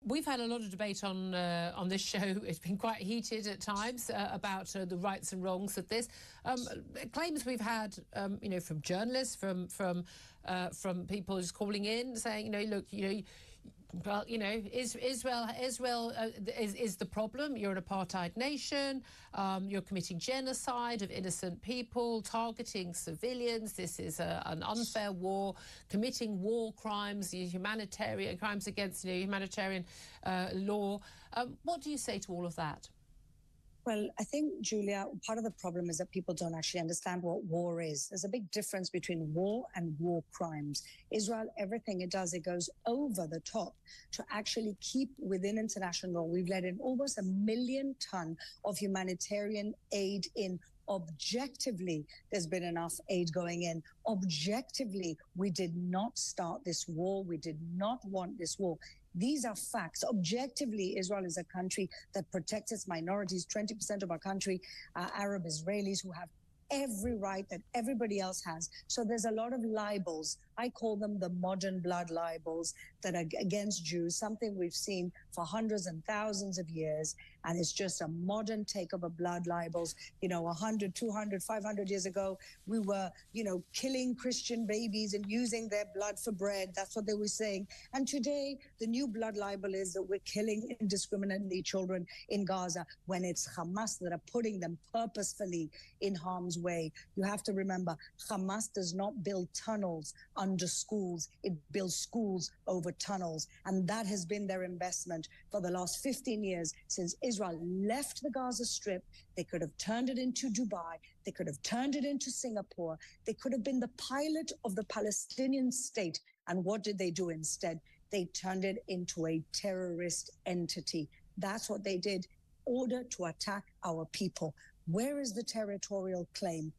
We've had a lot of debate on this show. It's been quite heated at times about the rights and wrongs of this. Claims we've had, from journalists, from people just calling in saying, Israel is the problem. You're an apartheid nation. You're committing genocide of innocent people, targeting civilians. This is an unfair war, committing war crimes, humanitarian crimes against humanitarian law. What do you say to all of that? Well, I think, Julia, part of the problem is that people don't actually understand what war is. There's a big difference between war and war crimes. Israel, everything it does, it goes over the top to actually keep within international law. We've let in almost 1 million tons of humanitarian aid in. Objectively, there's been enough aid going in. Objectively, we did not start this war. We did not want this war. These are facts. Objectively, Israel is a country that protects its minorities. 20% of our country are Arab Israelis who have every right that everybody else has. So there's a lot of libels. I call them the modern blood libels that are against Jews, something we've seen for hundreds and thousands of years. And it's just a modern take of a blood libels. 100, 200, 500 years ago, we were, killing Christian babies and using their blood for bread. That's what they were saying. And today, the new blood libel is that we're killing indiscriminately children in Gaza when it's Hamas that are putting them purposefully in harm's way. You have to remember, Hamas does not build tunnels under schools. It builds schools over tunnels. And that has been their investment for the last 15 years since Israel left the Gaza Strip. They could have turned it into Dubai. They could have turned it into Singapore. They could have been the pilot of the Palestinian state. And what did they do instead? They turned it into a terrorist entity. That's what they did in order to attack our people. Where is the territorial claim?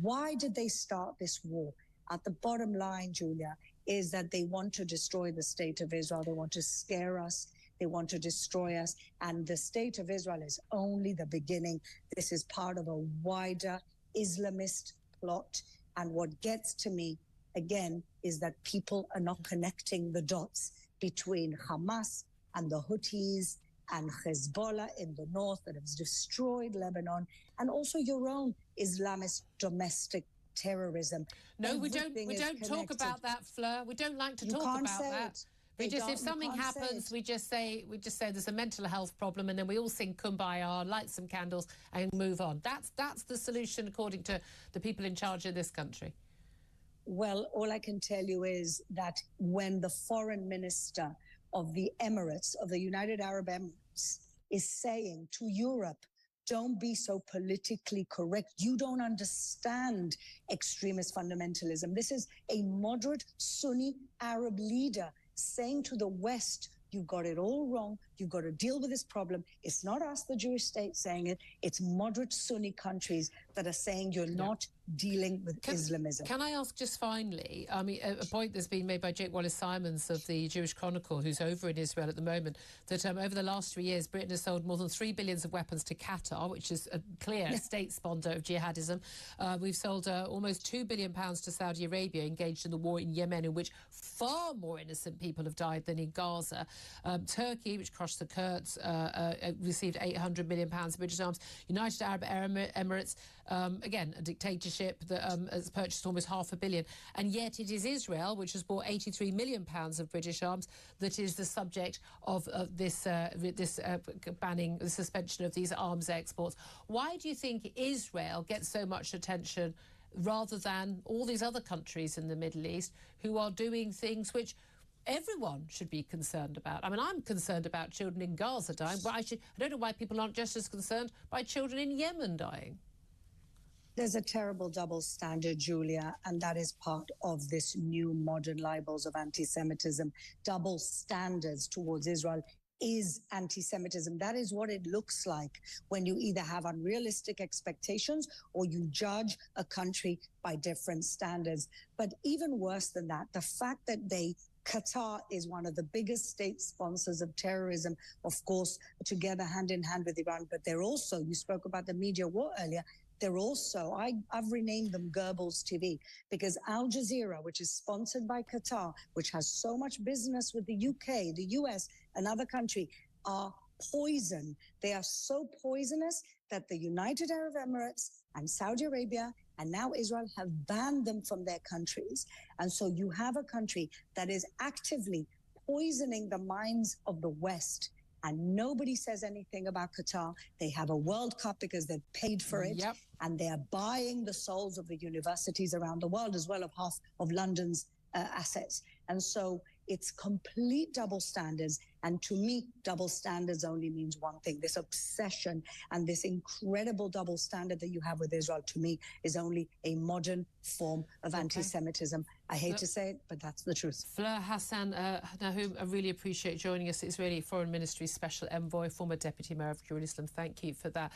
Why did they start this war? At the bottom line, Julia, is that they want to destroy the state of Israel. They want to scare us. They want to destroy us. And the state of Israel is only the beginning. This is part of a wider Islamist plot. And what gets to me, again, is that people are not connecting the dots between Hamas and the Houthis and Hezbollah in the north that has destroyed Lebanon, and also your own Islamist domestic terrorism. No, we don't talk about that, Fleur. We don't like to talk about that. If something happens, we just say there's a mental health problem, and then we all sing Kumbaya, light some candles, and move on. That's the solution, according to the people in charge of this country. Well, all I can tell you is that when the foreign minister of the Emirates, of the United Arab Emirates, is saying to Europe, don't be so politically correct. You don't understand extremist fundamentalism. This is a moderate Sunni Arab leader saying to the West, you've got it all wrong. You've got to deal with this problem. It's not us, the Jewish state, saying it. It's moderate Sunni countries that are saying you're not dealing with Islamism. Can I ask just finally, a point that's been made by Jake Wallace-Simons of the Jewish Chronicle, who's over in Israel at the moment, that over the last 3 years, Britain has sold more than $3 billion of weapons to Qatar, which is a clear state sponsor of jihadism. We've sold almost £2 billion to Saudi Arabia, engaged in the war in Yemen, in which far more innocent people have died than in Gaza. Turkey, which crushed the Kurds, received £800 million of British arms. United Arab Emirates, again, a dictatorship that has purchased almost $500 million. And yet it is Israel, which has bought £83 million of British arms, that is the subject of this banning, the suspension of these arms exports. Why do you think Israel gets so much attention rather than all these other countries in the Middle East who are doing things which everyone should be concerned about? I mean, I'm concerned about children in Gaza dying, but I don't know why people aren't just as concerned by children in Yemen dying. There's a terrible double standard, Julia, and that is part of this new modern libels of anti-Semitism. Double standards towards Israel is anti-Semitism. That is what it looks like when you either have unrealistic expectations or you judge a country by different standards. But even worse than that, the fact that Qatar is one of the biggest state sponsors of terrorism, of course, together hand in hand with Iran, but they're also, you spoke about the media war earlier, they're also, I've renamed them Goebbels TV, because Al Jazeera, which is sponsored by Qatar, which has so much business with the UK, the US, another country, are poison. They are so poisonous that the United Arab Emirates and Saudi Arabia and now Israel have banned them from their countries. And so you have a country that is actively poisoning the minds of the West. And nobody says anything about Qatar. They have a World Cup because they've paid for it. Yep. And they are buying the souls of the universities around the world, as well as half of London's assets. And so it's complete double standards. And to me, double standards only means one thing. This obsession and this incredible double standard that you have with Israel, to me, is only a modern form of anti-Semitism. I hate to say it, but that's the truth. Fleur Hassan-Nahoum, I really appreciate joining us. Israeli Foreign Ministry Special Envoy, former Deputy Mayor of Jerusalem. Thank you for that.